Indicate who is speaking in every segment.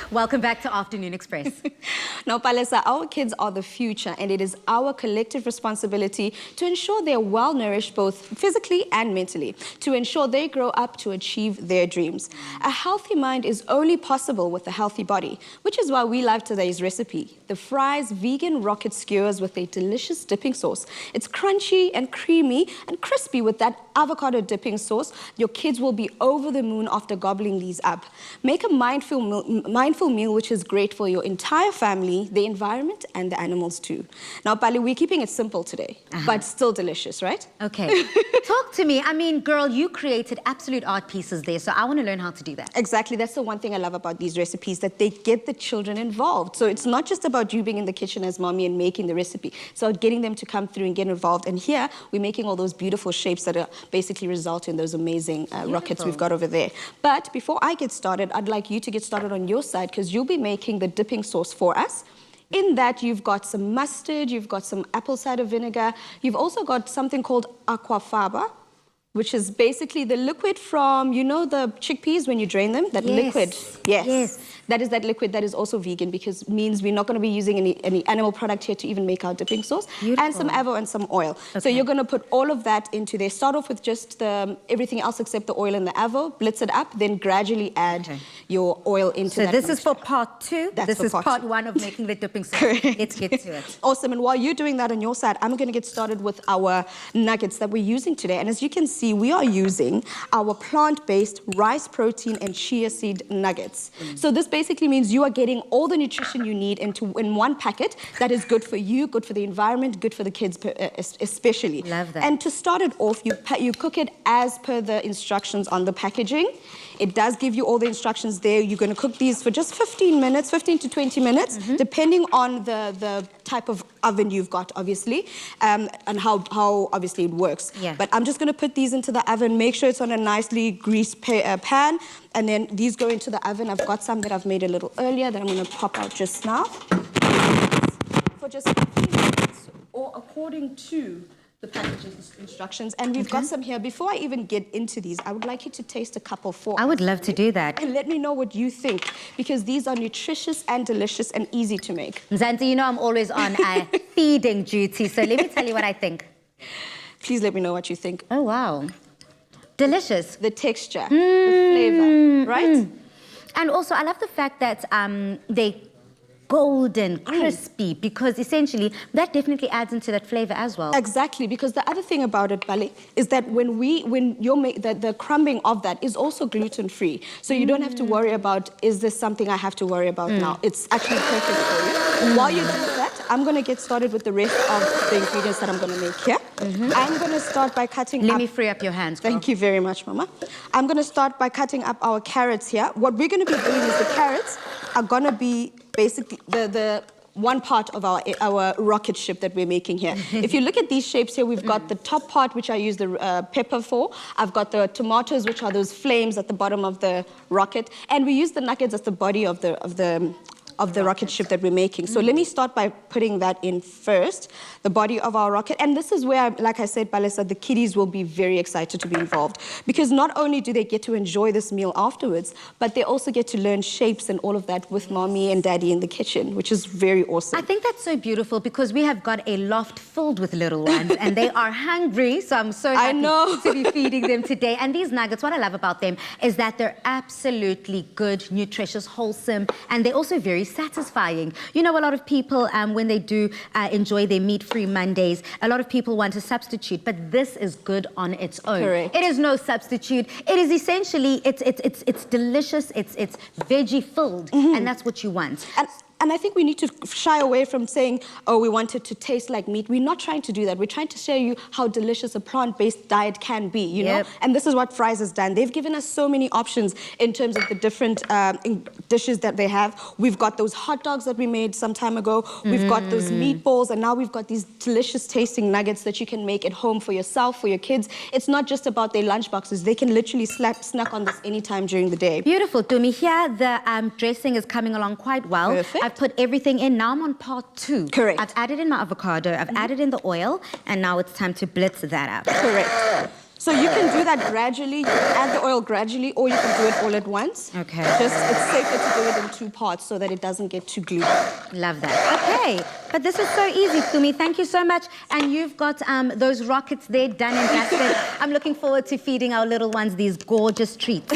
Speaker 1: Welcome back to Afternoon Express.
Speaker 2: Now, Palesa, our kids are the future, and it is our collective responsibility to ensure they're well-nourished both physically and mentally, to ensure they grow up to achieve their dreams. A healthy mind is only possible with a healthy body, which is why we love today's recipe, the Fry's vegan rocket skewers with a delicious dipping sauce. It's crunchy and creamy and crispy with that avocado dipping sauce. Your kids will be over the moon after gobbling these up. Make a mindful meal which is great for your entire family, the environment, and the animals too. Now, Pali, we're keeping it simple today, but still delicious, right?
Speaker 1: Okay. Talk to me. I mean, girl, you created absolute art pieces there, so I want to learn how to do that.
Speaker 2: Exactly. That's the one thing I love about these recipes, that they get the children involved. So it's not just about you being in the kitchen as mommy and making the recipe. It's about getting them to come through and get involved. And here, we're making all those beautiful shapes that are basically result in those amazing rockets we've got over there. But before I get started, I'd like you to get started on your side, because you'll be making the dipping sauce for us. In that, you've got some mustard, you've got some apple cider vinegar, you've also got something called aquafaba, which is basically the liquid from, you know, the chickpeas when you drain them? That liquid. Yes. That is that liquid that is also vegan, because it means we're not going to be using any animal product here to even make our dipping sauce. Beautiful. And some avo and some oil. Okay. So you're going to put all of that into there. Start off with just everything else except the oil and the avo. Blitz it up, then gradually add your oil into that.
Speaker 1: So this is for part two. This is part one of making the dipping sauce.
Speaker 2: Correct.
Speaker 1: Let's get to it.
Speaker 2: Awesome. And while you're doing that on your side, I'm going to get started with our nuggets that we're using today. And as you can see, we are using our plant-based rice protein and chia seed nuggets. So this basically means you are getting all the nutrition you need in one packet that is good for you, good for the environment, good for the kids especially.
Speaker 1: Love that.
Speaker 2: And to start it off, you cook it as per the instructions on the packaging. It does give you all the instructions there. You're going to cook these for just 15 minutes, 15 to 20 minutes, depending on the type of oven you've got, obviously, and how obviously it works.
Speaker 1: Yeah.
Speaker 2: But I'm just going to put these into the oven, make sure it's on a nicely greased pan, and then these go into the oven. I've got some that I've made a little earlier that I'm going to pop out just now. For just 15 minutes, or according to the packaging instructions. And we've got some here. Before I even get into these, I would like you to taste a couple for us.
Speaker 1: I would love to do that.
Speaker 2: And let me know what you think, because these are nutritious and delicious and easy to make.
Speaker 1: Zanti, you know I'm always on feeding duty, so let me tell you what I think.
Speaker 2: Please let me know what you think.
Speaker 1: Oh, wow. Delicious.
Speaker 2: The texture, the flavor, right?
Speaker 1: And also, I love the fact that they golden, crispy, because essentially that definitely adds into that flavor as well.
Speaker 2: Exactly, because the other thing about it, Bali, is that when you're the crumbing of that is also gluten-free. So you don't have to worry about, is this something I have to worry about now? It's actually perfect for you. While you do that, I'm going to get started with the rest of the ingredients that I'm going to make here. I'm going to start by cutting up...
Speaker 1: Let me free up your hands, girl.
Speaker 2: Thank you very much, Mama. I'm going to start by cutting up our carrots here. What we're going to be doing is the carrots are going to be basically the one part of our rocket ship that we're making here. If you look at these shapes here, we've got the top part, which I use the pepper for. I've got the tomatoes, which are those flames at the bottom of the rocket. And we use the nuggets as the body of the rocket ship that we're making. So let me start by putting that in first, the body of our rocket. And this is where, like I said, Palesa, the kiddies will be very excited to be involved, because not only do they get to enjoy this meal afterwards, but they also get to learn shapes and all of that with mommy and daddy in the kitchen, which is very awesome.
Speaker 1: I think that's so beautiful, because we have got a loft filled with little ones and they are hungry, so I'm so happy to be feeding them today. And these nuggets, what I love about them is that they're absolutely good, nutritious, wholesome, and they're also very satisfying. You know, a lot of people, when they do enjoy their meat-free Mondays, a lot of people want a substitute, but this is good on its own.
Speaker 2: Correct.
Speaker 1: It is no substitute. It is essentially, it's delicious, it's veggie-filled, and that's what you want.
Speaker 2: And I think we need to shy away from saying, oh, we want it to taste like meat. We're not trying to do that. We're trying to show you how delicious a plant-based diet can be, you know? And this is what Fry's has done. They've given us so many options in terms of the different dishes that they have. We've got those hot dogs that we made some time ago. We've got those meatballs, and now we've got these delicious tasting nuggets that you can make at home for yourself, for your kids. It's not just about their lunch boxes. They can literally snack on this anytime during the day.
Speaker 1: Beautiful, Tumi. Here, the dressing is coming along quite well.
Speaker 2: Perfect.
Speaker 1: I've put everything in. Now I'm on part two.
Speaker 2: Correct.
Speaker 1: I've added in my avocado, I've added in the oil, and now it's time to blitz that up.
Speaker 2: Correct. So you can do that gradually. You can add the oil gradually, or you can do it all at once.
Speaker 1: Okay.
Speaker 2: Just, it's safer to do it in 2 parts so that it doesn't get too gluey.
Speaker 1: Love that. Okay, but this is so easy, Tumi. Thank you so much. And you've got those rockets there done and dusted. I'm looking forward to feeding our little ones these gorgeous treats.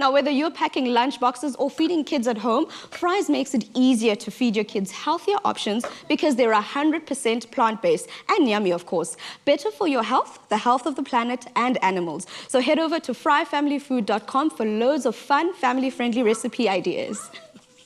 Speaker 2: Now, whether you're packing lunch boxes or feeding kids at home, Fry's makes it easier to feed your kids healthier options because they're 100% plant-based and yummy, of course. Better for your health, the health of the planet, and animals. So head over to fryfamilyfood.com for loads of fun, family-friendly recipe ideas.